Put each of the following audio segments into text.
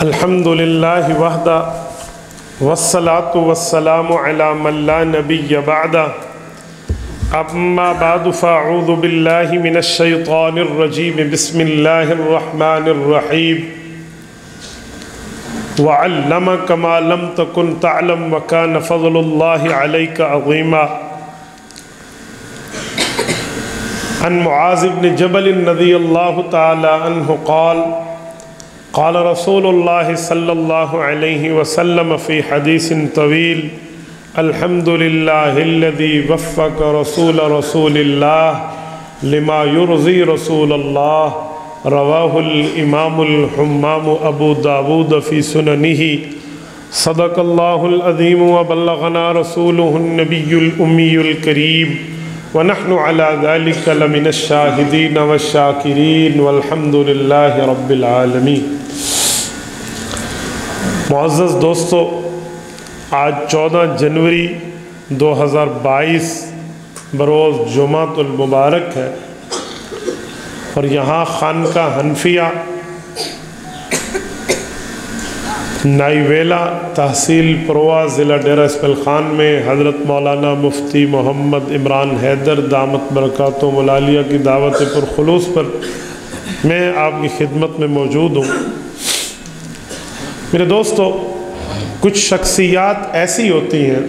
الحمد للہ وحدہ والصلاة والسلام علی من لا نبی بعدہ اما بعد فاعوذ باللہ من الشیطان الرجیم بسم اللہ الرحمن الرحیم وعلمک ما لم تکن تعلم وکان فضل اللہ علیک عظیما عن معاذ بن جبل رضی اللہ تعالی عنہ قال رسول اللہ صلی اللہ علیہ وسلم فی حدیث طویل الحمد للہ الذی وفق رسول اللہ لما یرضی رسول اللہ رواہ الامام الحمام ابو داود فی سننہ صدق اللہ العظیم وبلغنا رسولہ النبی الامی الکریم ونحن على ذلك لمن الشاہدین والشاکرین والحمد للہ رب العالمین۔ معزز دوستو، آج 14 جنوری 2022 بروز جمعۃ المبارک ہے اور یہاں خانقاہ حنفیہ نائی ویلا تحصیل پروا ضلع ڈیرہ اسماعیل خان میں حضرت مولانا مفتی محمد عمران حیدر دامت برکاتہم العالیہ کی دعوت پرخلوص پر میں آپ کی خدمت میں موجود ہوں۔ میرے دوستو، کچھ شخصیات ایسی ہوتی ہیں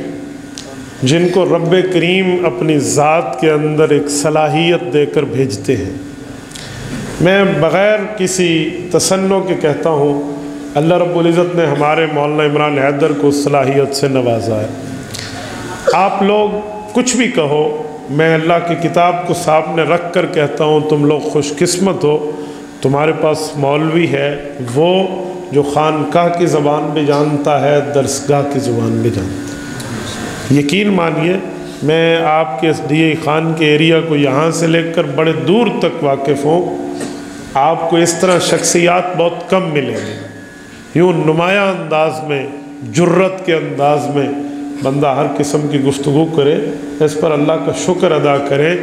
جن کو رب کریم اپنی ذات کے اندر ایک صلاحیت دے کر بھیجتے ہیں۔ میں بغیر کسی تصنع کے کہتا ہوں، اللہ رب العزت نے ہمارے مولانا عمران حیدر کو صلاحیت سے نوازا ہے۔ آپ لوگ کچھ بھی کہو، میں اللہ کی کتاب کو سامنے رکھ کر کہتا ہوں، تم لوگ خوش قسمت ہو، تمہارے پاس مولوی ہے وہ جو خانقاہ کی زبان بھی جانتا ہے، درسگاہ کی زبان بھی جانتا ہے۔ یقین مانیے، میں آپ کے DI خان کے ایریا کو یہاں سے لے کر بڑے دور تک واقف ہوں۔ آپ کو اس طرح شخصیات بہت کم ملیں گے۔ یوں نمایاں انداز میں، جرت کے انداز میں بندہ ہر قسم کی گفتگو کرے، اس پر اللہ کا شکر ادا کریں۔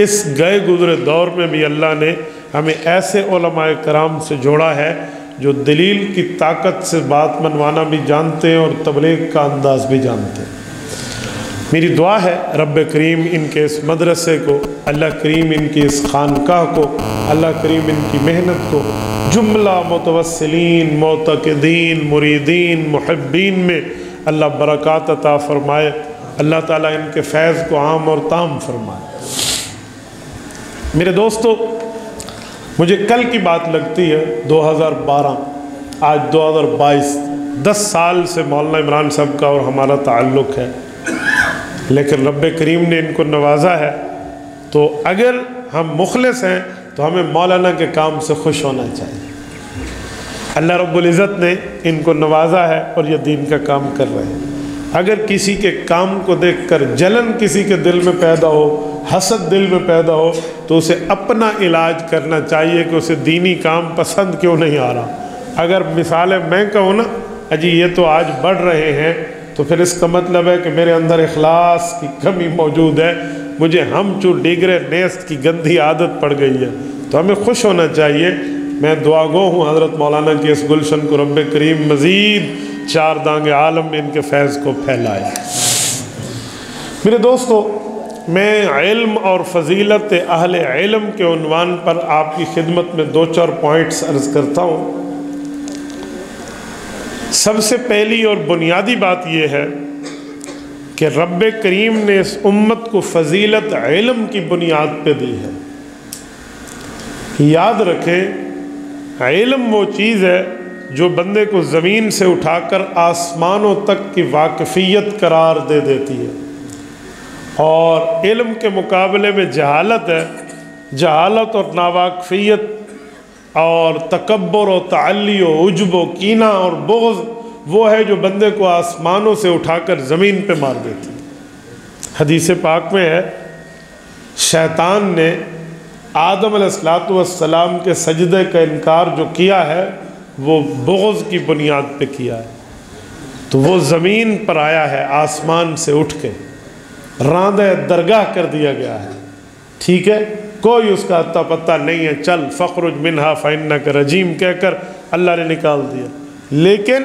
اس گئے گزرے دور میں بھی اللہ نے ہمیں ایسے علماء کرام سے جوڑا ہے جو دلیل کی طاقت سے بات منوانا بھی جانتے ہیں اور تبلیغ کا انداز بھی جانتے ہیں۔ میری دعا ہے رب کریم ان کے اس مدرسے کو، اللہ کریم ان کی اس خانقاہ کو، اللہ کریم ان کی محنت کو جملہ متوسلین، معتقدین، مریدین، محبین میں اللہ برکات عطا فرمائے۔ اللہ تعالیٰ ان کے فیض کو عام اور تام فرمائے۔ میرے دوستو، مجھے کل کی بات لگتی ہے 2012، آج 2022، 10 سال سے مولانا عمران صاحب کا اور ہمارا تعلق ہے، لیکن رب کریم نے ان کو نوازا ہے، تو اگر ہم مخلص ہیں تو ہمیں مولانا کے کام سے خوش ہونا چاہیے۔ اللہ رب العزت نے ان کو نوازا ہے اور یہ دین کا کام کر رہے ہیں۔ اگر کسی کے کام کو دیکھ کر جلن کسی کے دل میں پیدا ہو، حسد دل میں پیدا ہو، تو اسے اپنا علاج کرنا چاہیے کہ اسے دینی کام پسند کیوں نہیں آ رہا۔ اگر مثالیں میں کہوں نا، اجی یہ تو آج بڑھ رہے ہیں، تو پھر اس کا مطلب ہے کہ میرے اندر اخلاص کی کمی موجود ہے، مجھے ہم چو ڈگرے نیست کی گندی عادت پڑ گئی ہے۔ تو ہمیں خوش ہونا چاہیے۔ میں دعا گو ہوں حضرت مولانا کی اس گلشن کو رب کریم مزید 4 دانگ عالم میں ان کے فیض کو پھیلائے۔ میرے دوستو، میں علم اور فضیلت اہل علم کے عنوان پر آپ کی خدمت میں 2-4 پوائنٹس عرض کرتا ہوں۔ سب سے پہلی اور بنیادی بات یہ ہے کہ رب کریم نے اس امت کو فضیلت علم کی بنیاد پہ دی ہے۔ یاد رکھیں، علم وہ چیز ہے جو بندے کو زمین سے اٹھا کر آسمانوں تک کی واقفیت قرار دے دیتی ہے، اور علم کے مقابلے میں جہالت ہے۔ جہالت اور ناواقفیت اور تکبر و تعلی و عجب و کینہ اور بغض وہ ہے جو بندے کو آسمانوں سے اٹھا کر زمین پہ مار دیتی ہے۔ حدیث پاک میں ہے، شیطان نے آدم علیہ السلام کے سجدے کا انکار جو کیا ہے وہ بغض کی بنیاد پہ کیا ہے، تو وہ زمین پر آیا ہے آسمان سے اٹھ کے، راندہ درگاہ کر دیا گیا ہے۔ ٹھیک ہے، کوئی اس کا اتا پتہ نہیں ہے، چل فخرج منہا فإنک رجیم کہہ کر اللہ نے نکال دیا۔ لیکن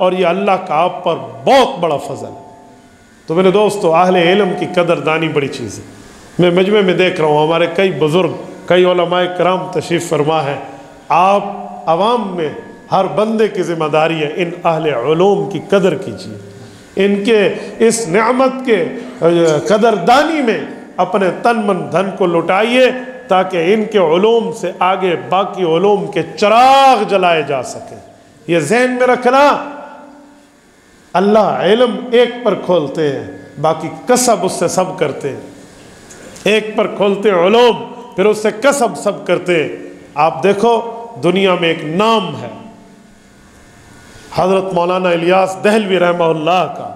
اور یہ اللہ کا آپ پر بہت بڑا فضل ہے۔ تو میرے دوستو، اہل علم کی قدردانی بڑی چیز ہے۔ میں مجمع میں دیکھ رہا ہوں ہمارے کئی بزرگ، کئی علماء کرام تشریف فرما ہے۔ آپ عوام میں ہر بندے کی ذمہ داری ہے ان اہل علوم کی قدر کیجیے، ان کے اس نعمت کے قدردانی میں اپنے تن من دھن کو لٹائیے، تاکہ ان کے علوم سے آگے باقی علوم کے چراغ جلائے جا سکیں۔ یہ ذہن میں رکھنا، اللہ علم ایک پر کھولتے ہیں، باقی کسب اس سے سب کرتے ہیں۔ ایک پر کھولتے ہیں علوم، پھر اس سے کسب سب کرتے ہیں۔ آپ دیکھو دنیا میں ایک نام ہے حضرت مولانا الیاس دہلوی رحمہ اللہ کا،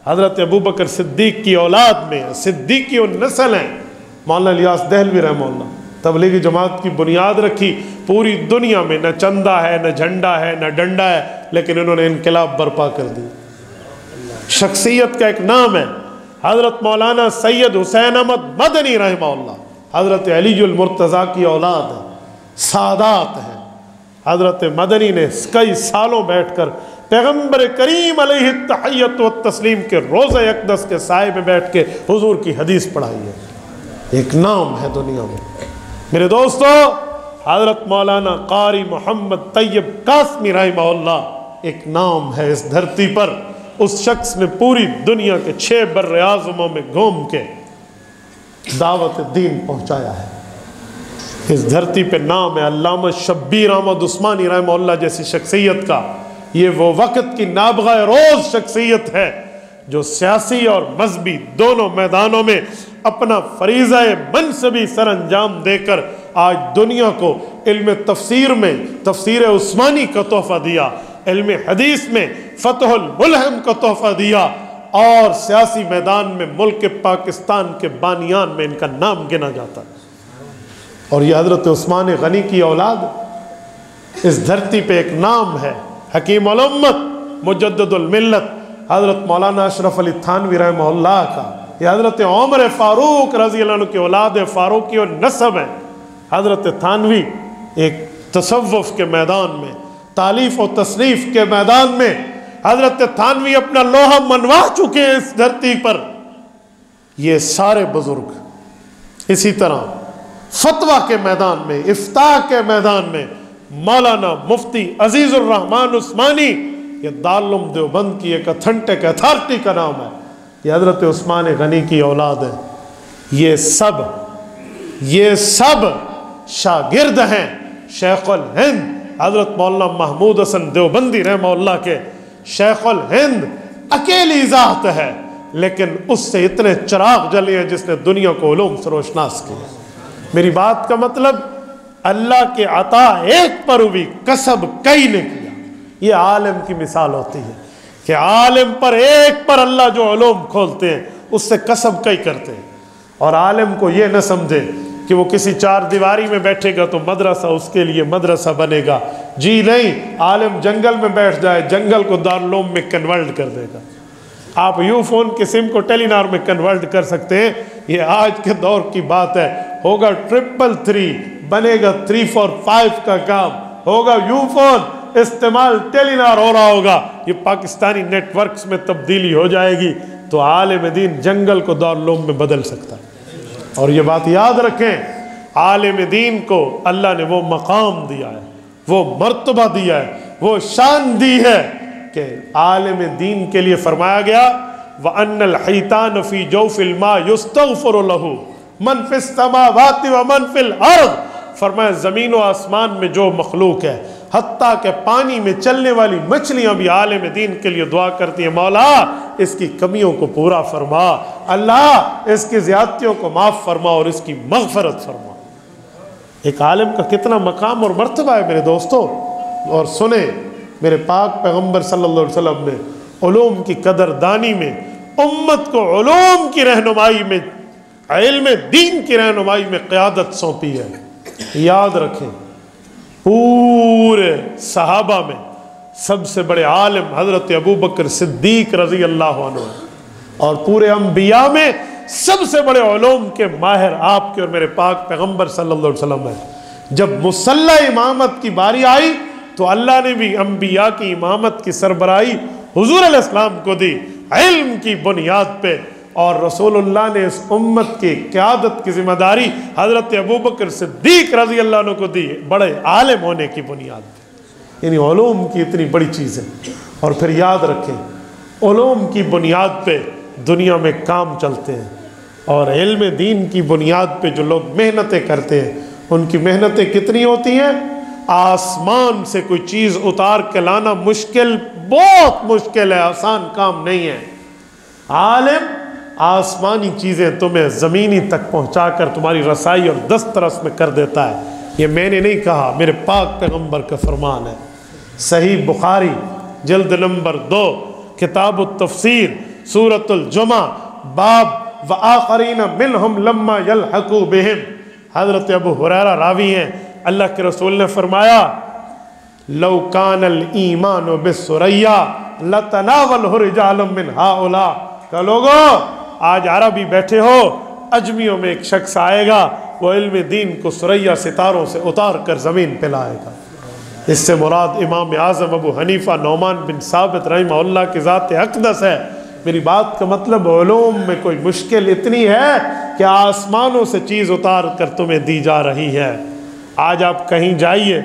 حضرت ابوبکر صدیق کی اولاد میں صدیقی نسل ہیں مولانا الیاس دہلوی رحمہ اللہ۔ تبلیغی جماعت کی بنیاد رکھی، پوری دنیا میں نہ چندہ ہے، نہ جھنڈا ہے، نہ ڈنڈا ہے، لیکن انہوں نے انقلاب برپا کر دی۔ شخصیت کا ایک نام ہے حضرت مولانا سید حسین احمد مدنی رحمہ اللہ، حضرت علی المرتضیٰ کی اولاد ہے، سادات ہیں۔ حضرت مدنی نے کئی سالوں بیٹھ کر پیغمبر کریم علیہ التحیت والتسلیم کے روضہ اقدس کے سائے میں بیٹھ کے حضور کی حدیث پڑھائی ہے۔ ایک نام ہے دنیا میں میرے دوستو۔ حضرت مولانا قاری محمد طیب قاسمی رحمہ اللہ ایک نام ہے اس دھرتی پر۔ اس شخص نے پوری دنیا کے 6 بر اعظموں میں گھوم کے دعوت دین پہنچایا ہے۔ اس دھرتی پہ نام ہے علامہ شبیر احمد عثمانی رحمہ اللہ جیسی شخصیت کا۔ یہ وہ وقت کی نابغہ روز شخصیت ہے جو سیاسی اور مذہبی دونوں میدانوں میں اپنا فریضہ منصبی سر انجام دے کر آج دنیا کو علم تفسیر میں تفسیر عثمانی کا تحفہ دیا، علم حدیث میں فتح الملہم کا تحفہ دیا، اور سیاسی میدان میں ملک پاکستان کے بانیان میں ان کا نام گنا جاتا ہے۔ اور یہ حضرت عثمان غنی کی اولاد، اس دھرتی پہ ایک نام ہے حکیم الامت مجدد الملت حضرت مولانا اشرف علی تھانوی رحمہ اللہ کا۔ یہ حضرت عمر فاروق رضی اللہ عنہ کی اولاد فاروقی اور نسب ہے۔ حضرت تھانوی ایک تصوف کے میدان میں، تالیف و تصنیف کے میدان میں حضرت تھانوی اپنا لوہا منوا چکے ہیں اس دھرتی پر۔ یہ سارے بزرگ اسی طرح فتویٰ کے میدان میں، افتاء کے میدان میں مولانا مفتی عزیز الرحمن عثمانی، یہ دارالعلوم دیوبند کی ایک اتھنٹک اتھارٹی کا نام ہے، یہ حضرت عثمان غنی کی اولاد ہے۔ یہ سب شاگرد ہیں شیخ الہند حضرت مولانا محمود حسن دیوبندی رحمہ اللہ کے۔ شیخ الہند اکیلی ذات ہے، لیکن اس سے اتنے چراغ جلے ہیں جس نے دنیا کو علوم سے روشناس کیا۔ میری بات کا مطلب، اللہ کے عطا ایک پر ہوئی، کسب کئی نے کیا۔ یہ عالم کی مثال ہوتی ہے کہ عالم پر ایک پر اللہ جو علوم کھولتے ہیں اس سے کسب کئی کرتے ہیں۔ اور عالم کو یہ نہ سمجھے کہ وہ کسی 4 دیواری میں بیٹھے گا تو مدرسہ اس کے لیے مدرسہ بنے گا، جی نہیں، عالم جنگل میں بیٹھ جائے، جنگل کو دارالعلوم میں کنورٹ کر دے گا۔ آپ یو فون کی سم کو ٹیلی نار میں کنورٹ کر سکتے ہیں، یہ آج کے دور کی بات ہے۔ ہوگا 333 بنے گا 345 کا کام، ہوگا یو فون استعمال ٹیلی نار ہو رہا ہوگا، یہ پاکستانی نیٹ ورکس میں تبدیلی ہو جائے گی، تو عالم دین جنگل کو دارالعلوم میں بدل سکتا ہے۔ اور یہ بات یاد رکھیں، عالم دین کو اللہ نے وہ مقام دیا ہے، وہ مرتبہ دیا ہے، وہ شان دی ہے کہ عالم دین کے لیے فرمایا گیا وَأَنَّ الْحَيْتَانَ فِي جَوْفِ الْمَاءِ يُسْتَغْفَرُ لَهُ مَنْ فِي السَّمَاوَاتِ وَمَنْ فِي الْأَرْضِ۔ فرمایا زمین و آسمان میں جو مخلوق ہے، حتیٰ کہ پانی میں چلنے والی مچھلیاں بھی عالم دین کے لیے دعا کرتی ہیں، مولا اس کی کمیوں کو پورا فرما، اللہ اس کی زیادتیوں کو معاف فرما اور اس کی مغفرت فرما۔ ایک عالم کا کتنا مقام اور مرتبہ ہے میرے دوستو۔ اور سنیں، میرے پاک پیغمبر صلی اللہ علیہ وسلم نے علوم کی قدردانی میں امت کو علوم کی رہنمائی میں، علم دین کی رہنمائی میں قیادت سونپی ہے۔ یاد رکھیں، پورے صحابہ میں سب سے بڑے عالم حضرت ابوبکر صدیق رضی اللہ عنہ، اور پورے انبیاء میں سب سے بڑے علوم کے ماہر آپ کے اور میرے پاک پیغمبر صلی اللہ علیہ وسلم ہے۔ جب مصلی امامت کی باری آئی تو اللہ نے بھی انبیاء کی امامت کی سربراہی حضور علیہ السلام کو دی علم کی بنیاد پہ، اور رسول اللہ نے اس امت کی قیادت کی ذمہ داری حضرت ابوبکر صدیق رضی اللہ عنہ کو دی بڑے عالم ہونے کی بنیاد پہ۔ یعنی علوم کی اتنی بڑی چیز ہے۔ اور پھر یاد رکھیں علوم کی بنیاد پہ دنیا میں کام چلتے ہیں، اور علم دین کی بنیاد پہ جو لوگ محنتیں کرتے ہیں ان کی محنتیں کتنی ہوتی ہیں؟ آسمان سے کوئی چیز اتار کے لانا مشکل، بہت مشکل ہے، آسان کام نہیں ہے۔ عالم آسمانی چیزیں تمہیں زمینی تک پہنچا کر تمہاری رسائی اور دسترس میں کر دیتا ہے۔ یہ میں نے نہیں کہا، میرے پاک پیغمبر کا فرمان ہے۔ صحیح بخاری جلد نمبر 2 کتاب التفسیر سورۃ الجمعہ باب وآخرین منہم لما یلحقوا بہم، حضرت ابو ہریرہ راوی ہیں، اللہ کے رسول نے فرمایا لو کان الایمان بالثریا لتناولہ رجال من ہؤلاء، کہ لوگوں آج عربی بیٹھے ہو، اجمیوں میں ایک شخص آئے گا، وہ علم دین کو ثریا ستاروں سے اتار کر زمین پہ لائے گا۔ اس سے مراد امام اعظم ابو حنیفہ نعمان بن ثابت رحمہ اللہ کی ذات اقدس ہے۔ میری بات کا مطلب علوم میں کوئی مشکل اتنی ہے کہ آسمانوں سے چیز اتار کر تمہیں دی جا رہی ہے۔ آج آپ کہیں جائیے،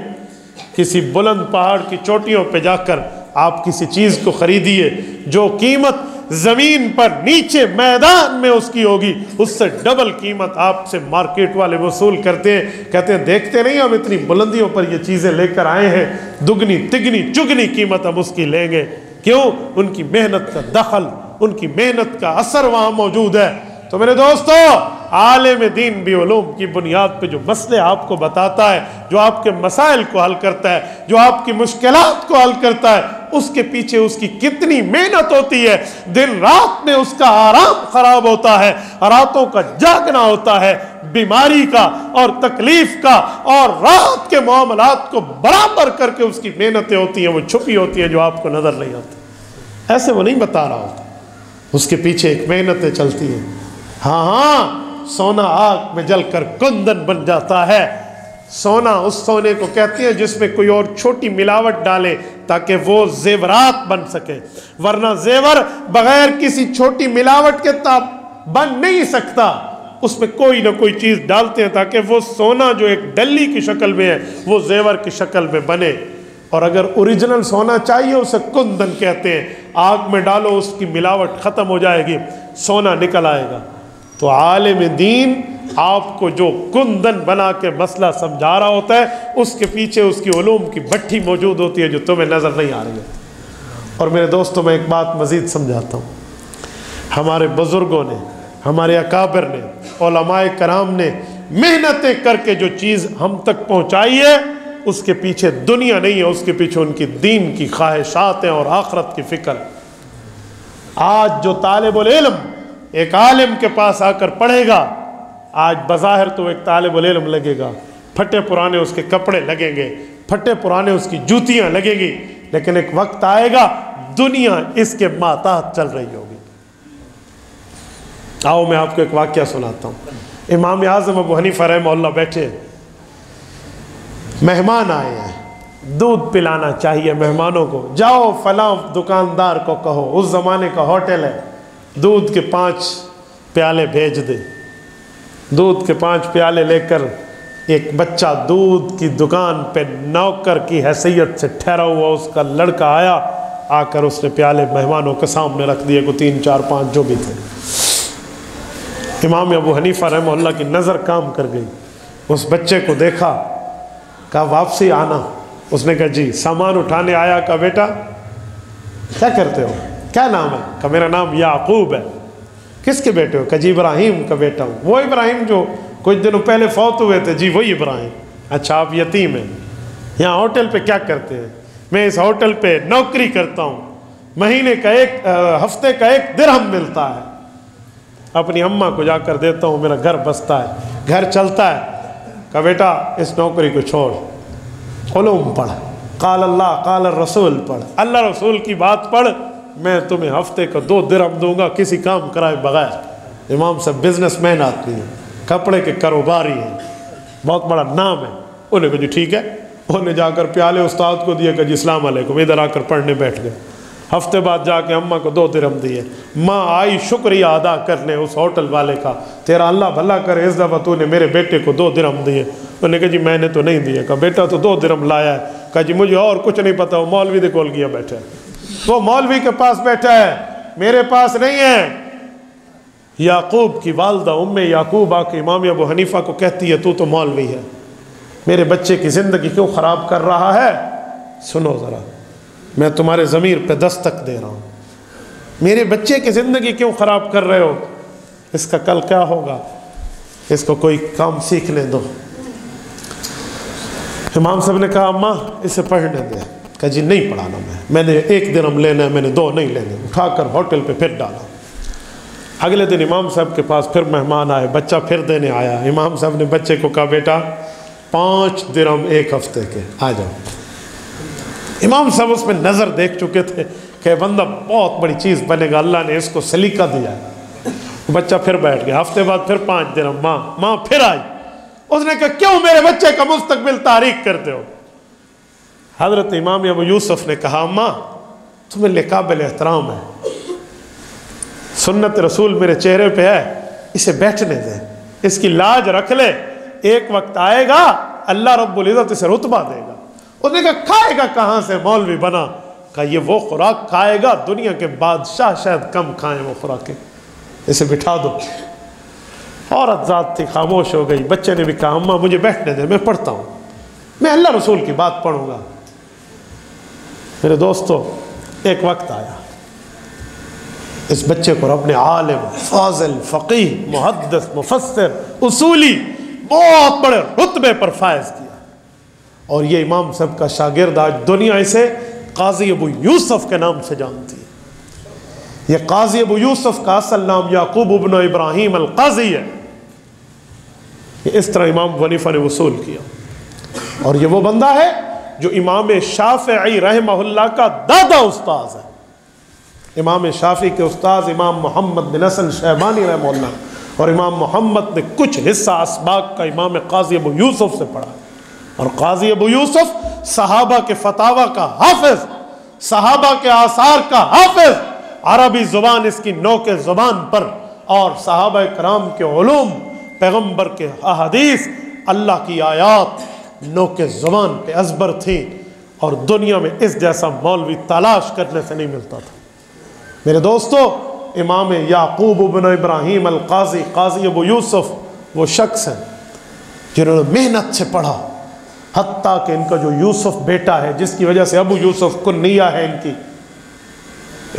کسی بلند پہاڑ کی چوٹیوں پہ جا کر آپ کسی چیز کو خریدیے، جو قیمت زمین پر نیچے میدان میں اس کی ہوگی، اس سے ڈبل قیمت آپ سے مارکیٹ والے وصول کرتے ہیں، کہتے ہیں دیکھتے نہیں ہم اتنی بلندیوں پر یہ چیزیں لے کر آئے ہیں، دگنی تگنی چگنی قیمت ہم اس کی لیں گے۔ کیوں؟ ان کی محنت کا دخل، ان کی محنت کا اثر وہاں موجود ہے۔ تو میرے دوستو، عالم دین بھی علوم کی بنیاد پہ جو مسئلے آپ کو بتاتا ہے، جو آپ کے مسائل کو حل کرتا ہے، جو آپ کی مشکلات کو حل کرتا ہے، اس کے پیچھے اس کی کتنی محنت ہوتی ہے۔ دن رات میں اس کا آرام خراب ہوتا ہے، راتوں کا جاگنا ہوتا ہے، بیماری کا اور تکلیف کا، اور رات کے معاملات کو برابر کر کے اس کی محنتیں ہوتی ہیں، وہ چھپی ہوتی ہیں جو آپ کو نظر نہیں آتی۔ ایسے وہ نہیں بتا رہا ہوتا، اس کے پیچھے ایک محنتیں چلتی ہیں۔ ہاں سونا آگ میں جل کر کندن بن جاتا ہے۔ سونا اس سونے کو کہتے ہیں جس میں کوئی اور چھوٹی ملاوٹ ڈالے تاکہ وہ زیورات بن سکے، ورنہ زیور بغیر کسی چھوٹی ملاوٹ کے بن نہیں سکتا، اس میں کوئی نہ کوئی چیز ڈالتے ہیں تاکہ وہ سونا جو ایک ڈلی کی شکل میں ہے وہ زیور کی شکل میں بنے۔ اور اگر اوریجنل سونا چاہیے اسے کندن کہتے ہیں، آگ میں ڈالو اس کی ملاوٹ ختم ہو جائے گی، سونا نکل آئے گا۔ تو عالم دین آپ کو جو کندن بنا کے مسئلہ سمجھا رہا ہوتا ہے، اس کے پیچھے اس کی علوم کی بھٹی موجود ہوتی ہے جو تمہیں نظر نہیں آ رہی ہے۔ اور میرے دوستوں میں ایک بات مزید سمجھاتا ہوں، ہمارے بزرگوں نے، ہمارے اکابر نے، علماء کرام نے محنتیں کر کے جو چیز ہم تک پہنچائی ہے، اس کے پیچھے دنیا نہیں ہے، اس کے پیچھے ان کی دین کی خواہشات ہیں اور آخرت کی فکر۔ آج جو طالب العلم ایک عالم کے پاس آ کر پڑھے گا، آج بظاہر تو ایک طالب العلم لگے گا، پھٹے پرانے اس کے کپڑے لگیں گے، پھٹے پرانے اس کی جوتیاں لگیں گی، لیکن ایک وقت آئے گا دنیا اس کے ماتحت چل رہی ہوگی۔ آؤ میں آپ کو ایک واقعہ سناتا ہوں۔ امام اعظم ابو حنیفہ رحمہ اللہ بیٹھے، مہمان آئے ہیں، دودھ پلانا چاہیے مہمانوں کو، جاؤ فلاں دکاندار کو کہو، اس زمانے کا ہوٹل ہے، دودھ کے 5 پیالے بھیج دے۔ دودھ کے 5 پیالے لے کر ایک بچہ دودھ کی دکان پہ نوکر کی حیثیت سے ٹھہرا ہوا اس کا لڑکا آیا، آ کر اس نے پیالے مہمانوں کے سامنے رکھ دیے، کو 3 4 5 جو بھی تھے۔ امام ابو حنیفہ رحمہ اللہ کی نظر کام کر گئی، اس بچے کو دیکھا، کہا واپسی آنا۔ اس نے کہا جی۔ سامان اٹھانے آیا، کہا بیٹا کیا کرتے ہو، کیا نام ہے؟ کہا میرا نام یعقوب ہے۔ کس کے بیٹے ہو؟ کہا جی ابراہیم کا بیٹا ہوں۔ وہ ابراہیم جو کچھ دنوں پہلے فوت ہوئے تھے؟ جی وہی ابراہیم۔ اچھا آپ یتیم ہیں، یہاں ہوٹل پہ کیا کرتے ہیں؟ میں اس ہوٹل پہ نوکری کرتا ہوں، مہینے کا ہفتے کا 1 درہم ملتا ہے، اپنی اماں کو جا کر دیتا ہوں، میرا گھر بستا ہے، گھر چلتا ہے۔ کہا بیٹا اس نوکری کو چھوڑ، علوم پڑھ، قال اللہ قال الرسول پڑھ، اللہ رسول کی بات پڑھ، میں تمہیں ہفتے کا 2 درہم دوں گا کسی کام کرائے بغیر۔ امام صاحب بزنس مین آدمی ہیں، کپڑے کے کاروباری ہیں، بہت بڑا نام ہے۔ انہوں نے کہا جی ٹھیک ہے، انہوں نے جا کر پیالے استاد کو دیے کہ جی السلام علیکم، ادھر آ کر پڑھنے بیٹھ گئے۔ ہفتے بعد جا کے اماں کو 2 درہم دیے، ماں آئی شکریہ ادا کرنے اس ہوٹل والے کا، تیرا اللہ بھلا کرے اس دفعہ تو نے میرے بیٹے کو 2 درہم دیے۔ انہوں نے کہا جی میں نے تو نہیں دیے۔ کہا بیٹا تو 2 درہم لایا ہے۔ کہا جی مجھے اور کچھ نہیں پتا، وہ مولوی دے کول گیا بیٹھا ہے، وہ مولوی کے پاس بیٹھا ہے، میرے پاس نہیں ہے۔ یعقوب کی والدہ یعقوب آ کے امام ابو حنیفہ کو کہتی ہے تو مولوی ہے، میرے بچے کی زندگی کیوں خراب کر رہا ہے؟ سنو ذرا، میں تمہارے ضمیر پہ دستک دے رہا ہوں، میرے بچے کی زندگی کیوں خراب کر رہے ہو؟ اس کا کل کیا ہوگا؟ اس کو کوئی کام سیکھنے دو۔ امام صاحب نے کہا اماں اسے پڑھنے دے۔ کہا جی نہیں پڑھانا، میں نے 1 درہم لینا ہے، میں نے 2 نہیں لینے۔ اٹھا کر ہوٹل پہ پھر ڈالا۔ اگلے دن امام صاحب کے پاس پھر مہمان آئے، بچہ پھر دینے آیا۔ امام صاحب نے بچے کو کہا بیٹا 5 درہم 1 ہفتے کے، آ جاؤ۔ امام صاحب اس میں نظر دیکھ چکے تھے کہ بندہ بہت بڑی چیز بنے گا، اللہ نے اس کو سلیقہ دیا ہے۔ بچہ پھر بیٹھ گیا۔ ہفتے بعد پھر 5 درہم، ماں پھر آئی۔ اس نے کہا کیوں میرے بچے کا مستقبل تاریک کرتے ہو؟ حضرت امام ابو یوسف نے کہا اماں تمہیں لئے قابل احترام ہے، سنت رسول میرے چہرے پہ ہے، اسے بیٹھنے دیں، اس کی لاج رکھ لے، ایک وقت آئے گا اللہ رب العزت اسے رتبہ دے گا۔ اس نے کہا کھائے گا کہاں سے مولوی بنا؟ کہا یہ وہ خوراک کھائے گا دنیا کے بادشاہ شاید کم کھائیں وہ خوراکیں، اسے بٹھا دو۔ عورت ذات تھی، خاموش ہو گئی۔ بچے نے بھی کہا اماں مجھے بیٹھنے دیں، میں پڑھتا ہوں، میں اللہ رسول کی بات پڑھوں گا۔ میرے دوستو ایک وقت آیا، اس بچے کو رب نے عالم، فاضل، فقیہ، محدث، مفسر، اصولی بہت بڑے رتبے پر فائز کیا، اور یہ امام صاحب کا شاگرد آج دنیا اسے قاضی ابو یوسف کے نام سے جانتی ہے۔ یہ قاضی ابو یوسف کا اصل نام یعقوب ابن ابراہیم القاضی ہے۔ یہ اس طرح امام ابو حنیفہ نے وصول کیا، اور یہ وہ بندہ ہے جو امام شافعی رحمہ اللہ کا دادا استاذ ہے۔ امام شافعی کے استاذ امام محمد بن حسن شیبانی رحمہ اللہ، اور امام محمد نے کچھ حصہ اسباق کا امام قاضی ابو یوسف سے پڑھا، اور قاضی ابو یوسف صحابہ کے فتاوی کا حافظ، صحابہ کے آثار کا حافظ، عربی زبان اس کی نو کے زبان پر، اور صحابہ کرام کے علوم، پیغمبر کے احادیث، اللہ کی آیات نو کے زبان پہ ازبر تھی، اور دنیا میں اس جیسا مولوی تلاش کرنے سے نہیں ملتا تھا۔ میرے دوستو امام یعقوب ابن ابراہیم القاضی، قاضی ابو یوسف وہ شخص ہیں جنہوں نے محنت سے پڑھا، حتیٰ کہ ان کا جو یوسف بیٹا ہے جس کی وجہ سے ابو یوسف کنیہ ہے ان کی،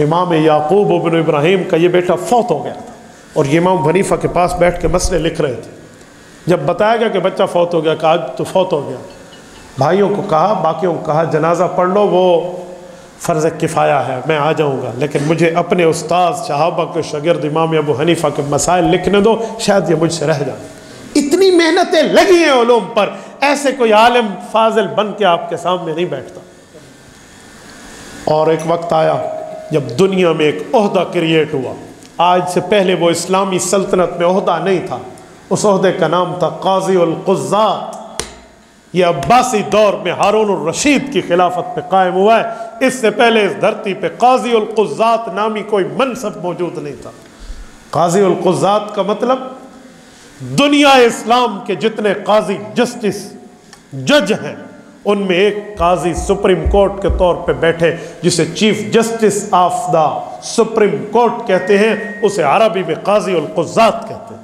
امام یعقوب ابن ابراہیم کا یہ بیٹا فوت ہو گیا تھا، اور یہ امام حنیفہ کے پاس بیٹھ کے مسئلے لکھ رہے تھے۔ جب بتایا گیا کہ بچہ فوت ہو گیا، کہا تو فوت ہو گیا، بھائیوں کو کہا، باقیوں کو کہا جنازہ پڑھ لو، وہ فرض کفایہ ہے، میں آ جاؤں گا، لیکن مجھے اپنے استاد صحابہ کے شاگرد امام ابو حنیفہ کے مسائل لکھنے دو، شاید یہ مجھ سے رہ جائیں۔ اتنی محنتیں لگی ہیں علوم پر، ایسے کوئی عالم فاضل بن کے آپ کے سامنے نہیں بیٹھتا۔ اور ایک وقت آیا جب دنیا میں ایک عہدہ کریٹ ہوا، آج سے پہلے وہ اسلامی سلطنت میں عہدہ نہیں تھا، اس عہدے کا نام تھا قاضی القضات۔ یہ عباسی دور میں ہارون الرشید کی خلافت پہ قائم ہوا ہے، اس سے پہلے اس دھرتی پہ قاضی القضات نامی کوئی منصب موجود نہیں تھا۔ قاضی القضات کا مطلب دنیا اسلام کے جتنے قاضی جسٹس جج ہیں ان میں ایک قاضی سپریم کورٹ کے طور پہ بیٹھے، جسے chief justice of the supreme court کہتے ہیں، اسے عربی میں قاضی القضات کہتے ہیں۔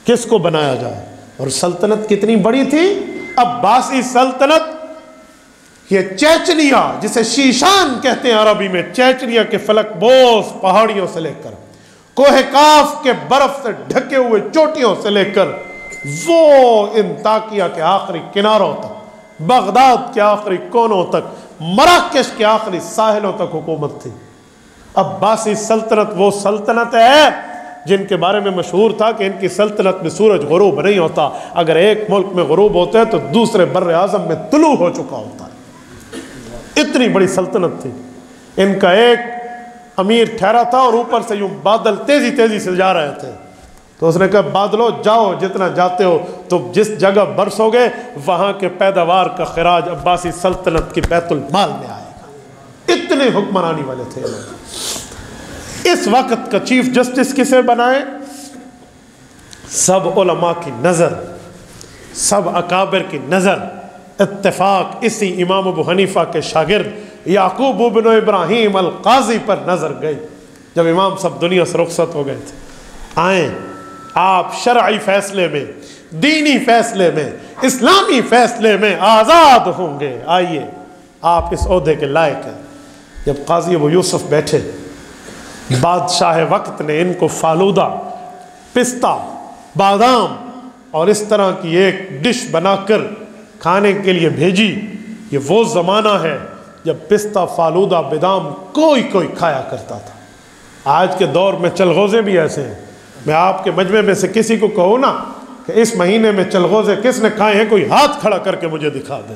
کس کو بنایا جائے؟ اور سلطنت کتنی بڑی تھی، عباسی سلطنت، یہ چیچنیا جسے شیشان کہتے ہیں عربی میں، چیچنیا کے فلک بوس پہاڑیوں سے لے کر کوہ کاف کے برف سے ڈھکے ہوئے چوٹیوں سے لے کر وہ انطاکیہ کے آخری کناروں تک، بغداد کے آخری کونوں تک، مراکش کے آخری ساحلوں تک حکومت تھی۔ عباسی سلطنت وہ سلطنت ہے جن کے بارے میں مشہور تھا کہ ان کی سلطنت میں سورج غروب نہیں ہوتا، اگر ایک ملک میں غروب ہوتا ہے تو دوسرے بر اعظم میں طلوع ہو چکا ہوتا ہے۔ اتنی بڑی سلطنت تھی۔ ان کا ایک امیر ٹھہرا تھا اور اوپر سے یوں بادل تیزی تیزی سے جا رہے تھے، تو اس نے کہا بادلو جاؤ جتنا جاتے ہو، تو جس جگہ برسو گے وہاں کے پیداوار کا خراج عباسی سلطنت کی بیت المال میں آئے گا۔ اتنے حکمرانی والے تھے لوگ۔ اس وقت کا چیف جسٹس کسے بنائے؟ سب علماء کی نظر، سب اکابر کی نظر، اتفاق اسی امام ابو حنیفہ کے شاگرد یعقوب بن ابراہیم القاضی پر نظر گئی۔ جب امام سب دنیا سے رخصت ہو گئے تھے، آئیں آپ شرعی فیصلے میں، دینی فیصلے میں، اسلامی فیصلے میں آزاد ہوں گے، آئیے آپ اس عہدے کے لائق ہیں۔ جب قاضی ابو یوسف بیٹھے، بادشاہ وقت نے ان کو فالودہ، پستہ، بادام اور اس طرح کی ایک ڈش بنا کر کھانے کے لیے بھیجی۔ یہ وہ زمانہ ہے جب پستہ، فالودہ، بادام کوئی کھایا کرتا تھا۔ آج کے دور میں چلغوزے بھی ایسے ہیں۔ میں آپ کے مجمع میں سے کسی کو کہوں نا کہ اس مہینے میں چلغوزے کس نے کھائے ہیں، کوئی ہاتھ کھڑا کر کے مجھے دکھا دے۔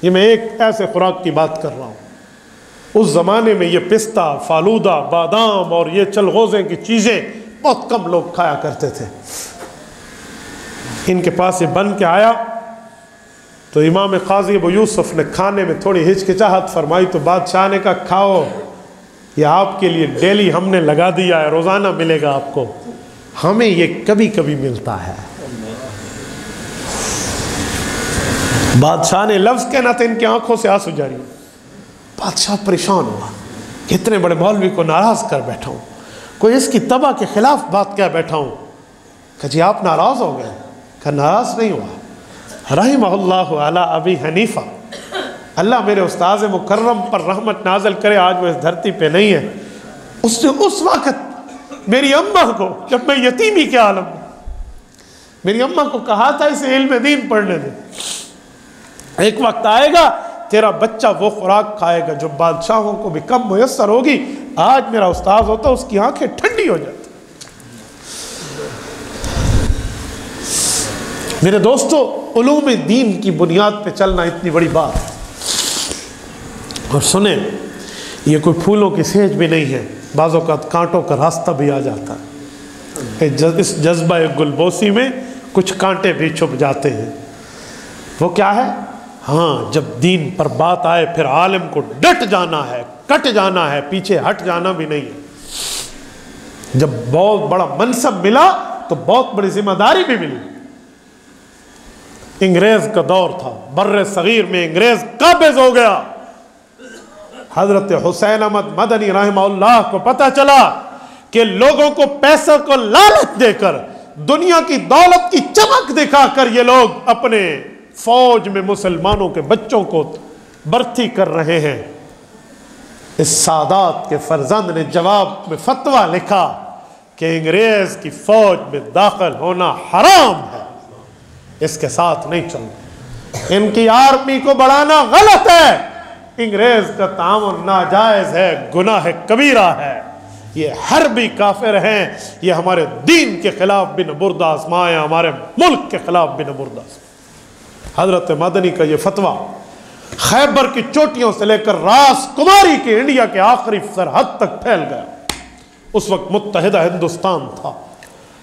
یہ میں ایک ایسے خوراک کی بات کر رہا ہوں۔ اس زمانے میں یہ پستہ، فالودہ، بادام اور یہ چلغوزے کی چیزیں بہت کم لوگ کھایا کرتے تھے۔ ان کے پاس یہ بن کے آیا تو امام قاضی ابو یوسف نے کھانے میں تھوڑی ہچکچاہٹ فرمائی، تو بادشاہ نے کہا کھاؤ، یہ آپ کے لیے ڈیلی ہم نے لگا دیا ہے، روزانہ ملے گا آپ کو، ہمیں یہ کبھی کبھی ملتا ہے۔ بادشاہ نے لفظ کہنا تھا، ان کی آنکھوں سے آنسو جاری۔ بادشاہ پریشان ہوا کہ اتنے بڑے مولوی کو ناراض کر بیٹھا ہوں، کوئی اس کی طبع کے خلاف بات کہہ بیٹھا ہوں۔ کہ جی آپ ناراض ہو گئے؟ کہ ناراض نہیں ہوا۔ رحمہ اللہ علی ابی حنیفہ، اللہ میرے استاذ مکرم پر رحمت نازل کرے، آج وہ اس دھرتی پہ نہیں ہے۔ اس نے اس وقت میری اماں کو، جب میں یتیمی کے عالم میں، میری اماں کو کہا تھا اسے علم دین پڑھنے دے، ایک وقت آئے گا تیرا بچہ وہ خوراک کھائے گا جو بادشاہوں کو بھی کم میسر ہوگی۔ آج میرا استاذ ہوتا اس کی آنکھیں ٹھنڈی ہو جاتی۔ میرے دوستو، علوم دین کی بنیاد پہ چلنا اتنی بڑی بات ہے۔ اور سنیں، یہ کوئی پھولوں کی سیج بھی نہیں ہے، بعض اوقات کانٹوں کا راستہ بھی آ جاتا ہے۔ اس جذبہ گلبوسی میں کچھ کانٹے بھی چھپ جاتے ہیں۔ وہ کیا ہے؟ ہاں، جب دین پر بات آئے پھر عالم کو ڈٹ جانا ہے، کٹ جانا ہے، پیچھے ہٹ جانا بھی نہیں ہے۔ جب بہت بڑا منصب ملا تو بہت بڑی ذمہ داری بھی ملی۔ انگریز کا دور تھا، بر صغیر میں انگریز قابض ہو گیا۔ حضرت حسین احمد مدنی رحمہ اللہ کو پتہ چلا کہ لوگوں کو پیسہ کو لالچ دے کر، دنیا کی دولت کی چمک دکھا کر یہ لوگ اپنے فوج میں مسلمانوں کے بچوں کو بھرتی کر رہے ہیں۔ اس سادات کے فرزند نے جواب میں فتویٰ لکھا کہ انگریز کی فوج میں داخل ہونا حرام ہے، اس کے ساتھ نہیں چلنا، ان کی آرمی کو بڑھانا غلط ہے، انگریز کا تعاون ناجائز ہے، گناہ کبیرہ ہے، یہ حربی کافر ہیں، یہ ہمارے دین کے خلاف بھی نبرد آزمائے، ہمارے ملک کے خلاف بھی نبرد آزمائے۔ حضرت مدنی کا یہ فتویٰ خیبر کی چوٹیوں سے لے کر راس کماری کے انڈیا کے آخری سرحد تک پھیل گیا۔ اس وقت متحدہ ہندوستان تھا۔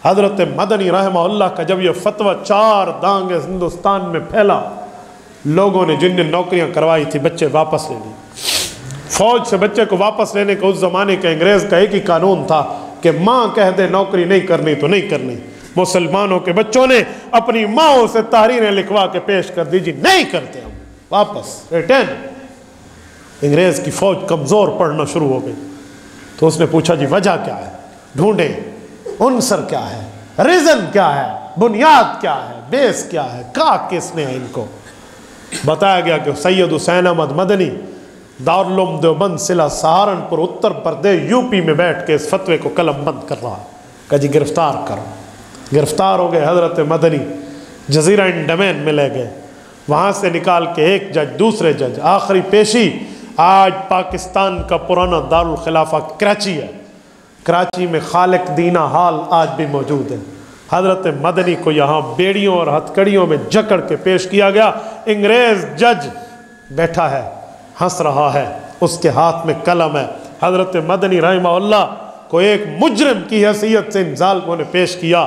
حضرت مدنی رحمہ اللہ کا جب یہ فتویٰ 4 دانگ ہندوستان میں پھیلا، لوگوں نے جن نے نوکریاں کروائی تھی بچے واپس لے لی۔ فوج سے بچے کو واپس لینے کا اس زمانے کے انگریز کا ایک ہی قانون تھا کہ ماں کہہ دے نوکری نہیں کرنی تو نہیں کرنی۔ مسلمانوں کے بچوں نے اپنی ماں سے تحریریں لکھوا کے پیش کر دیجی، نہیں کرتے ہم، واپس ریٹرن۔ انگریز کی فوج کمزور پڑنا شروع ہو گئی تو اس نے پوچھا جی وجہ کیا ہے، ڈھونڈے عنصر کیا ہے، ریزن کیا ہے، بنیاد کیا ہے، بیس کیا ہے، کہا کس نے ان کو؟ بتایا گیا کہ سید حسین احمد مدنی دارالعلوم دیوبند ضلع سہارنپور اتر پردیش یو پی میں بیٹھ کے اس فتوے کو قلم بند کر رہا ہے کہ جی گرفتار کرو۔ گرفتار ہو گئے حضرت مدنی، جزیرہ انڈمان میں لے گئے، وہاں سے نکال کے ایک جج دوسرے جج، آخری پیشی آج پاکستان کا پرانا دارالخلافہ کراچی ہے۔ کراچی میں خالق دینہ ہال آج بھی موجود ہے۔ حضرت مدنی کو یہاں بیڑیوں اور ہتھکڑیوں میں جکڑ کے پیش کیا گیا۔ انگریز جج بیٹھا ہے، ہنس رہا ہے، اس کے ہاتھ میں قلم ہے۔ حضرت مدنی رحمہ اللہ کو ایک مجرم کی حیثیت سے ان ظالموں نے پیش کیا۔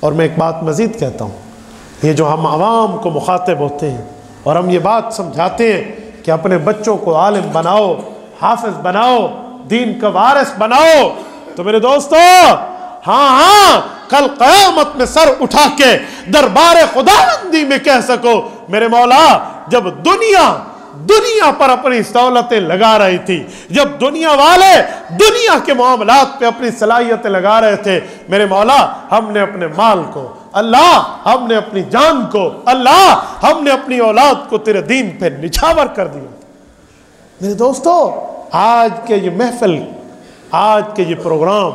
اور میں ایک بات مزید کہتا ہوں، یہ جو ہم عوام کو مخاطب ہوتے ہیں اور ہم یہ بات سمجھاتے ہیں کہ اپنے بچوں کو عالم بناؤ، حافظ بناؤ، دین کا وارث بناؤ، تو میرے دوستو ہاں کل قیامت میں سر اٹھا کے دربار خداوندی میں کہہ سکو میرے مولا جب دنیا پر اپنی سہولتیں لگا رہی تھی، جب دنیا والے دنیا کے معاملات پہ اپنی صلاحیتیں لگا رہے تھے، میرے مولا ہم نے اپنے مال کو، اللہ ہم نے اپنی جان کو، اللہ ہم نے اپنی اولاد کو تیرے دین پہ نچھاور کر دیا۔ میرے دوستو آج کے یہ محفل، آج کے یہ پروگرام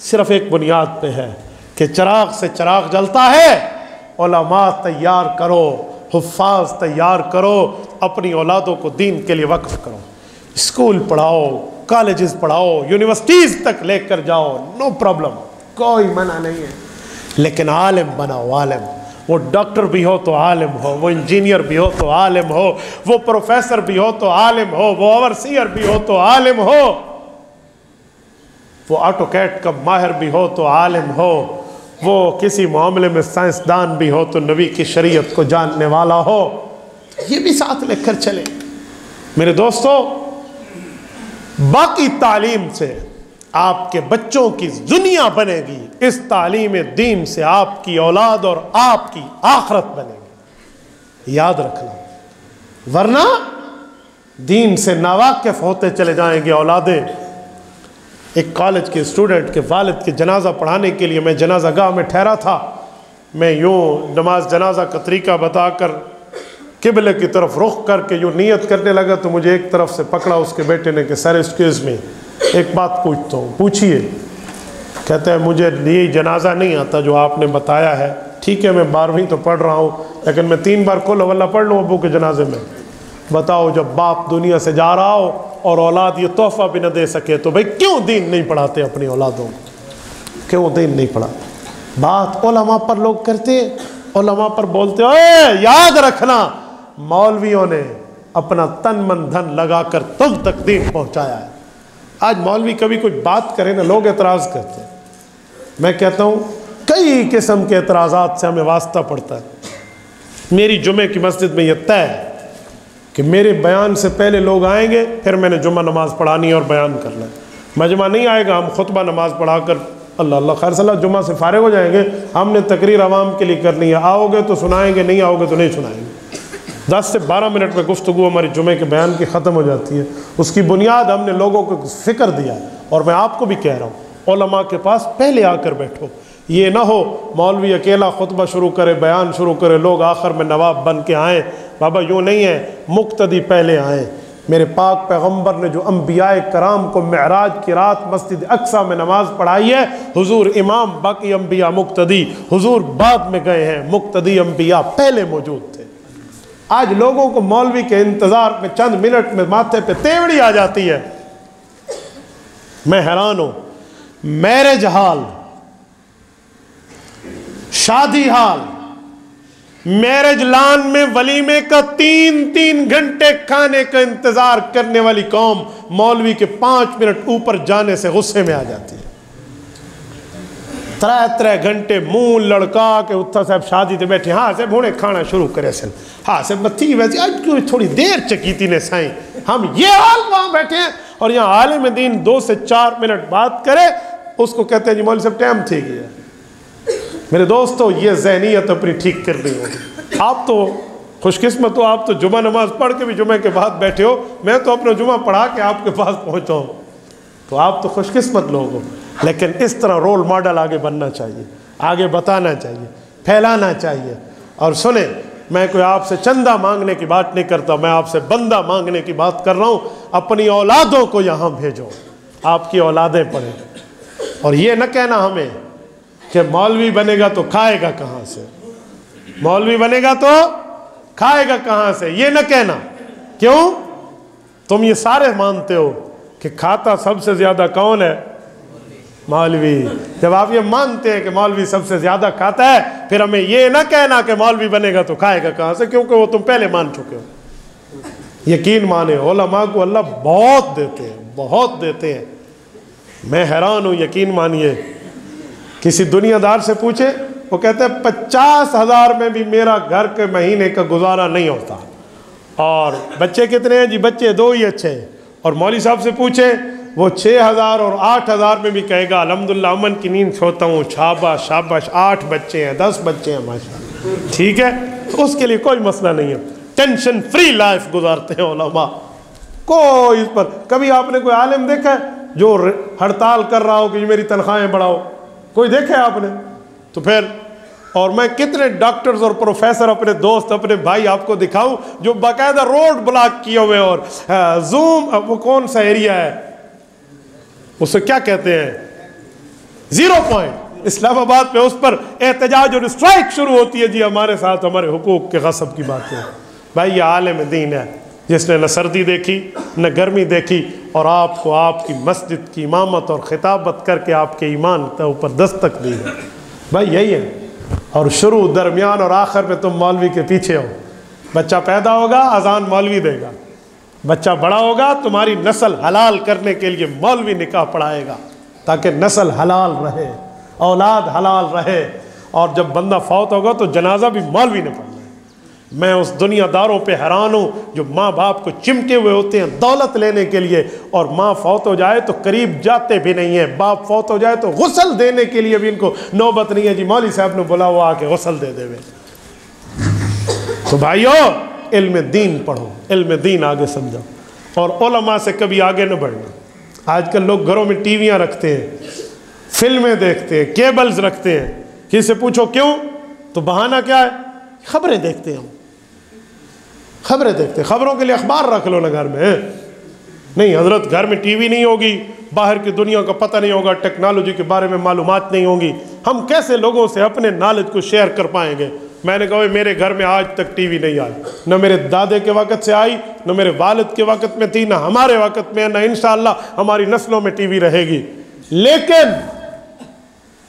صرف ایک بنیاد پہ ہے کہ چراغ سے چراغ جلتا ہے، علماء تیار کرو، حفاظ تیار کرو، اپنی اولادوں کو دین کے لیے وقف کرو، اسکول پڑھاؤ، کالجز پڑھاؤ، یونیورسٹیز تک لے کر جاؤ، نو پرابلم، کوئی منع نہیں ہے، لیکن عالم بناؤ، عالم۔ وہ ڈاکٹر بھی ہو تو عالم ہو، وہ انجینئر بھی ہو تو عالم ہو، وہ پروفیسر بھی ہو تو عالم ہو، وہ اوورسیئر بھی ہو تو عالم ہو، وہ آٹو کیٹ کا ماہر بھی ہو تو عالم ہو، وہ کسی معاملے میں سائنسدان بھی ہو تو نبی کی شریعت کو جاننے والا ہو، یہ بھی ساتھ لے کر چلے۔ میرے دوستو باقی تعلیم سے آپ کے بچوں کی دنیا بنے گی، اس تعلیم دین سے آپ کی اولاد اور آپ کی آخرت بنے گی، یاد رکھنا، ورنہ دین سے ناواقف ہوتے چلے جائیں گے اولادیں۔ ایک کالج کے اسٹوڈنٹ کے والد کے جنازہ پڑھانے کے لیے میں جنازہ گاہ میں ٹھہرا تھا، میں یوں نماز جنازہ کا طریقہ بتا کر قبلے کی طرف رخ کر کے یوں نیت کرنے لگا تو مجھے ایک طرف سے پکڑا اس کے بیٹے نے کہ سر ایکسکیوز می، ایک بات پوچھتا ہوں، پوچھیے۔ کہتا ہے مجھے یہ جنازہ نہیں آتا جو آپ نے بتایا ہے، ٹھیک ہے میں 12ویں تو پڑھ رہا ہوں لیکن میں 3 بار قل ہو اللہ پڑھ لوں ابو کے جنازے میں۔ بتاؤ جب باپ دنیا سے جا رہا ہو اور اولاد یہ تحفہ بھی نہ دے سکے تو بھئی کیوں دین نہیں پڑھاتے اپنی اولادوں کو؟ کیوں دین نہیں پڑھاتے؟ بات علماء پر لوگ کرتے، علماء پر بولتے، اے یاد رکھنا مولویوں نے اپنا تن من دھن لگا کر تم تک دین پہنچایا ہے۔ آج مولوی کبھی کچھ بات کرے نا لوگ اعتراض کرتے ہیں، میں کہتا ہوں کئی قسم کے اعتراضات سے ہمیں واسطہ پڑتا ہے۔ میری جمعے کی مسجد میں یہ طے ہے کہ میرے بیان سے پہلے لوگ آئیں گے، پھر میں نے جمعہ نماز پڑھانی ہے اور بیان کرنا ہے۔ مجمع نہیں آئے گا، ہم خطبہ نماز پڑھا کر اللہ اللہ خیر صلی اللہ جمعہ سے فارغ ہو جائیں گے، ہم نے تقریر عوام کے لیے کرنی ہے، آؤ گے تو سنائیں گے، نہیں آؤ گے تو نہیں سنائیں گے۔ 10 سے 12 منٹ میں گفتگو ہماری جمعے کے بیان کی ختم ہو جاتی ہے۔ اس کی بنیاد ہم نے لوگوں کو فکر دیا ہے، اور میں آپ کو بھی کہہ رہا ہوں علماء کے پاس پہلے آ کر بیٹھو، یہ نہ ہو مولوی اکیلا خطبہ شروع کرے، بیان شروع کرے، لوگ آخر میں نواب بن کے آئیں۔ بابا یوں نہیں ہے، مقتدی پہلے آئیں۔ میرے پاک پیغمبر نے جو انبیاء کرام کو معراج کی رات مسجد اقصیٰ میں نماز پڑھائی ہے، حضور امام، باقی انبیاء مقتدی، حضور بعد میں گئے ہیں، مقتدی انبیاء پہلے موجود تھے۔ آج لوگوں کو مولوی کے انتظار میں چند منٹ میں ماتھے پہ تیوڑی آ جاتی ہے۔ میں حیران ہوں، میرج ہال، شادی ہال، میرج لان میں ولیمے کا 3 گھنٹے کھانے کا انتظار کرنے والی قوم مولوی کے 5 منٹ اوپر جانے سے غصے میں آ جاتی ہے۔ 3 گھنٹے منہ لڑکا کے اتھا صاحب شادی تے بیٹھے، ہاں صاحب ہونے کھانا شروع کرے سن، ہاں صاحب بتھی ویسے آج کیوں تھوڑی دیر چکیتی نے سائیں، ہم یہ حال وہاں بیٹھے ہیں، اور یہاں عالم دین 2 سے 4 منٹ بات کرے اس کو کہتے ہیں جی مولوی صاحب ٹائم ٹھیک ہے۔ میرے دوستو یہ ذہنیت اپنی ٹھیک کرنی ہوگی۔ آپ تو خوش قسمت ہو، آپ تو جمعہ نماز پڑھ کے بھی جمعہ کے بعد بیٹھے ہو، میں تو اپنا جمعہ پڑھا کے آپ کے پاس پہنچا ہوں، تو آپ تو خوش قسمت لوگ ہو۔ لیکن اس طرح رول ماڈل آگے بننا چاہیے، آگے بتانا چاہیے، پھیلانا چاہیے۔ اور سنیں، میں کوئی آپ سے چندہ مانگنے کی بات نہیں کرتا، میں آپ سے بندہ مانگنے کی بات کر رہا ہوں۔ اپنی اولادوں کو یہاں بھیجو، آپ کی اولادیں پڑھیں، اور یہ نہ کہنا ہمیں کہ مولوی بنے گا تو کھائے گا کہاں سے، مولوی بنے گا تو کھائے گا کہاں سے، یہ نہ کہنا۔ کیوں؟ تم یہ سارے مانتے ہو کہ کھاتا سب سے زیادہ کون ہے؟ مولوی۔ جب آپ یہ مانتے ہیں کہ مولوی سب سے زیادہ کھاتا ہے، پھر ہمیں یہ نہ کہنا کہ مولوی بنے گا تو کھائے گا کہاں سے، کیونکہ وہ تم پہلے مان چکے ہو۔ یقین مانے علماء کو اللہ بہت دیتے ہیں، بہت دیتے ہیں۔ میں حیران ہوں، یقین مانیے، کسی دنیا دار سے پوچھے وہ کہتے ہیں 50,000 میں بھی میرا گھر کے مہینے کا گزارا نہیں ہوتا. اور بچے کتنے ہیں جی؟ بچے 2 ہی اچھے ہیں. اور مولوی صاحب سے پوچھیں وہ 6,000 اور 8,000 میں بھی کہے گا الحمدللہ امن کی نیند سوتا ہوں, شاباش شاباش, 8 بچے ہیں 10 بچے ہیں ماشاءاللہ. ٹھیک ہے, اس کے لیے کوئی مسئلہ نہیں ہے, ٹینشن فری لائف گزارتے ہیں علماء. کوئی اس پر کبھی آپ نے کوئی عالم دیکھا ہے جو ہڑتال کر رہا ہو کہ میری تنخواہیں بڑھاؤ؟ کوئی دیکھا ہے آپ نے؟ تو پھر اور میں کتنے ڈاکٹرز اور پروفیسر اپنے دوست اپنے بھائی آپ کو دکھاؤں جو باقاعدہ روڈ بلاک کیے ہوئے اور زوم, وہ کون سا ایریا ہے اسے کیا کہتے ہیں, 0 پوائنٹ اسلام آباد پہ, اس پر احتجاج اور اسٹرائک شروع ہوتی ہے جی ہمارے ساتھ ہمارے حقوق کے غصب کی باتیں. بھائی یہ عالم دین ہے جس نے نہ سردی دیکھی نہ گرمی دیکھی, اور آپ کو آپ کی مسجد کی امامت اور خطابت کر کے آپ کے ایمان کے اوپر دستک دی ہے. بھائی یہی ہے. اور شروع درمیان اور آخر میں تم مولوی کے پیچھے ہو. بچہ پیدا ہوگا اذان مولوی دے گا, بچہ بڑا ہوگا تمہاری نسل حلال کرنے کے لیے مولوی نکاح پڑھائے گا تاکہ نسل حلال رہے, اولاد حلال رہے. اور جب بندہ فوت ہوگا تو جنازہ بھی مولوی نے پڑھنا ہے. میں اس دنیا داروں پہ حیران ہوں جو ماں باپ کو چمٹے ہوئے ہوتے ہیں دولت لینے کے لیے, اور ماں فوت ہو جائے تو قریب جاتے بھی نہیں ہیں, باپ فوت ہو جائے تو غسل دینے کے لیے بھی ان کو نوبت نہیں ہے جی مولوی صاحب نے بولا وہ آ کے غسل دے دے. تو بھائیو علم دین پڑھو, علم دین آگے سمجھو, اور علماء سے کبھی آگے نہ بڑھنا. آج کل لوگ گھروں میں ٹی ویاں رکھتے ہیں, فلمیں دیکھتے ہیں, کیبلز رکھتے ہیں. کسی سے پوچھو کیوں تو بہانہ کیا ہے, خبریں دیکھتے ہیں. خبریں دیکھتے, خبروں کے لیے اخبار رکھ لو نا گھر میں. نہیں حضرت گھر میں ٹی وی نہیں ہوگی, باہر کی دنیا کا پتہ نہیں ہوگا, ٹیکنالوجی کے بارے میں معلومات نہیں ہوں گی, ہم کیسے لوگوں سے اپنے نالج کو شیئر کر پائیں گے؟ میں نے کہا میرے گھر میں آج تک ٹی وی نہیں آئی, نہ میرے دادے کے وقت سے آئی, نہ میرے والد کے وقت میں تھی, نہ ہمارے وقت میں, نہ انشاءاللہ ہماری نسلوں میں ٹی وی رہے گی. لیکن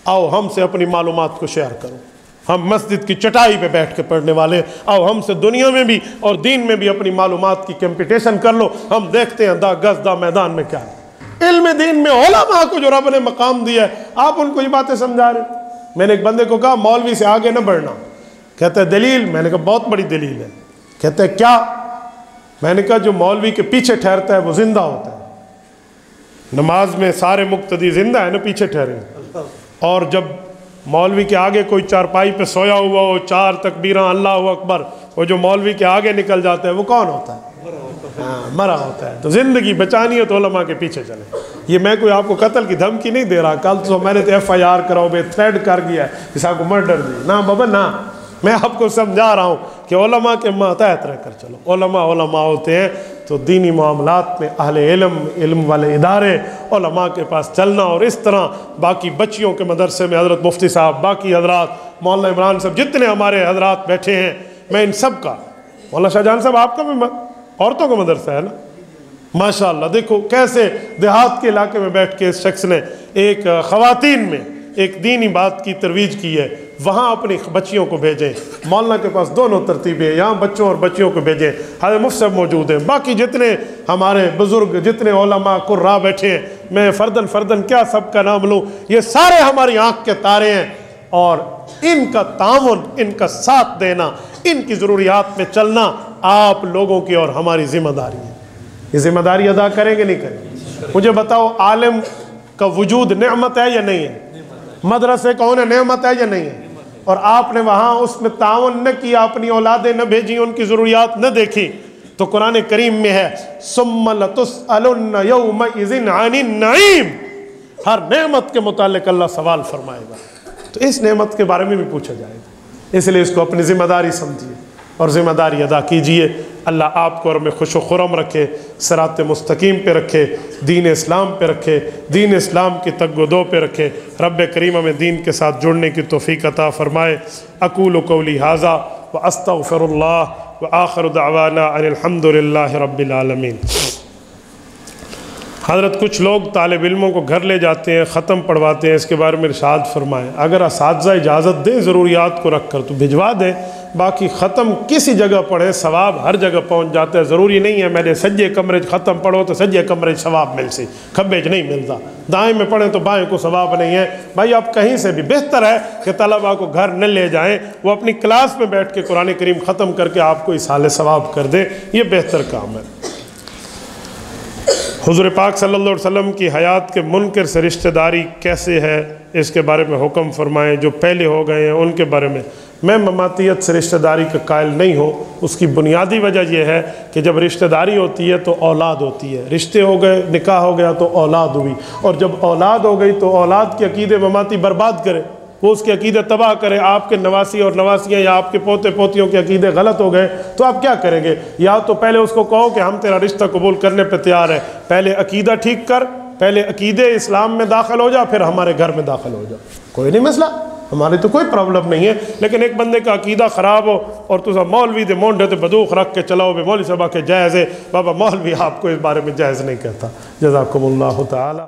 آؤ ہم سے اپنی معلومات کو شیئر کرو. ہم مسجد کی چٹائی پہ بیٹھ کے پڑھنے والے, آؤ ہم سے دنیا میں بھی اور دین میں بھی اپنی معلومات کی کمپٹیشن کر لو. ہم دیکھتے ہیں دا گز دا میدان میں کیا ہے. علم دین میں علماء کو جو رب نے مقام دیا ہے, آپ ان کو یہ باتیں سمجھا رہے. میں نے ایک بندے کو کہا مولوی سے آگے نہ بڑھنا. کہتا ہے دلیل؟ میں نے کہا بہت بڑی دلیل ہے. کہتا ہے کیا؟ میں نے کہا جو مولوی کے پیچھے ٹھہرتا ہے وہ زندہ ہوتا ہے. نماز میں سارے مقتدی زندہ ہے نا, پیچھے ٹھہرے. اور جب مولوی کے آگے کوئی چارپائی پہ سویا ہوا ہو, 4 تکبیراں اللہ اکبر, وہ جو مولوی کے آگے نکل جاتا ہے وہ کون ہوتا ہے؟ مرا ہوتا ہے. تو زندگی بچانی ہے تو علماء کے پیچھے چلے. یہ میں کوئی آپ کو قتل کی دھمکی نہیں دے رہا. کل تو میں نے تو FIR کراؤ بے تھریڈ کر گیا ہے کسی کو مرڈر دی, نہ بابا نہ. میں آپ کو سمجھا رہا ہوں کہ علماء کے ماتحت رہ کر چلو. علماء ہوتے ہیں تو دینی معاملات میں اہل علم والے ادارے, علماء کے پاس چلنا. اور اس طرح باقی بچیوں کے مدرسے میں حضرت مفتی صاحب, باقی حضرات, مولانا عمران صاحب, جتنے ہمارے حضرات بیٹھے ہیں, میں ان سب کا, مولانا شاہ جان صاحب آپ کا بھی عورتوں کا مدرسہ ہے نا ماشاءاللہ. دیکھو کیسے دیہات کے علاقے میں بیٹھ کے اس شخص نے ایک خواتین میں ایک دینی بات کی ترویج کی ہے. وہاں اپنی بچیوں کو بھیجیں. مولانا کے پاس دونوں ترتیبیں ہیں, یہاں بچوں اور بچیوں کو بھیجیں. حضرت مفتی صاحب موجود ہیں, باقی جتنے ہمارے بزرگ, جتنے علماء قرا بیٹھے ہیں, میں فردن کیا سب کا نام لوں, یہ سارے ہماری آنکھ کے تارے ہیں. اور ان کا تعاون, ان کا ساتھ دینا, ان کی ضروریات میں چلنا آپ لوگوں کی اور ہماری ذمہ داری ہے. یہ ذمہ داری ادا کریں گے نہیں کریں گے؟ مجھے بتاؤ عالم کا وجود نعمت ہے یا نہیں ہے؟ مدرسے کون ہے, نعمت ہے یا نہیں ہے؟ اور آپ نے وہاں اس میں تعاون نہ کیا, اپنی اولادیں نہ بھیجی, ان کی ضروریات نہ دیکھی, تو قرآن کریم میں ہے ثم لتسألن یومئذ عن النعیم. ہر نعمت کے متعلق اللہ سوال فرمائے گا, تو اس نعمت کے بارے میں بھی پوچھا جائے گا. اس لیے اس کو اپنی ذمہ داری سمجھیے اور ذمہ داری ادا کیجیے. اللہ آپ کو اور میں خوش و خرم رکھے, صراط مستقیم پہ رکھے, دین اسلام پہ رکھے, دین اسلام کی تگ و دو پہ رکھے. رب کریم ہمیں دین کے ساتھ جڑنے کی توفیق عطا فرمائے. اقول قولی ھذا واستغفر اللہ وآخر دعوانا ان الحمد للہ رب العالمین. حضرت کچھ لوگ طالب علموں کو گھر لے جاتے ہیں, ختم پڑھواتے ہیں, اس کے بارے میں ارشاد فرمائیں. اگر اساتذہ اجازت دیں ضروریات کو رکھ کر تو بھجوا دیں, باقی ختم کسی جگہ پڑھیں ثواب ہر جگہ پہنچ جاتا ہے. ضروری نہیں ہے میں نے سجے کمرے ختم پڑھو تو سجے کمرے ثواب مل سی، کھبے نہیں ملتا. دائیں میں پڑھیں تو بائیں کو ثواب نہیں ہے. بھائی آپ کہیں سے بھی بہتر ہے کہ طلباء کو گھر نہ لے جائیں، وہ اپنی کلاس میں بیٹھ کے قرآن کریم ختم کر کے آپ کو اصحال ثواب کر دیں، یہ بہتر کام ہے. حضور پاک صلی اللہ علیہ وسلم کی حیات کے منکر سے رشتہ داری کیسے ہے، اس کے بارے میں حکم فرمائیں. جو پہلے ہو گئے ہیں ان کے بارے میں میں مماتیت سے رشتہ داری کا قائل نہیں ہوں. اس کی بنیادی وجہ یہ ہے کہ جب رشتہ داری ہوتی ہے تو اولاد ہوتی ہے. رشتے ہو گئے، نکاح ہو گیا تو اولاد ہوئی، اور جب اولاد ہو گئی تو اولاد کے عقیدے مماتی برباد کرے، وہ اس کے عقیدے تباہ کرے. آپ کے نواسی اور نواسیاں یا آپ کے پوتے پوتیوں کے عقیدے غلط ہو گئے تو آپ کیا کریں گے؟ یا تو پہلے اس کو کہو کہ ہم تیرا رشتہ قبول کرنے پہ تیار ہیں، پہلے عقیدہ ٹھیک کر، پہلے عقیدے اسلام میں داخل ہو جا، پھر ہمارے گھر میں داخل ہو جا. کوئی نہیں مسئلہ، ہمارے تو کوئی پرابلم نہیں ہے. لیکن ایک بندے کا عقیدہ خراب ہو اور تو مولوی دے مونڈے تے بدوخ رکھ کے چلاؤ بے مولوی صاحبہ کے جائز ہے، بابا مولوی آپ کو اس بارے میں جائز نہیں کہتا. جزاکم اللہ تعالی.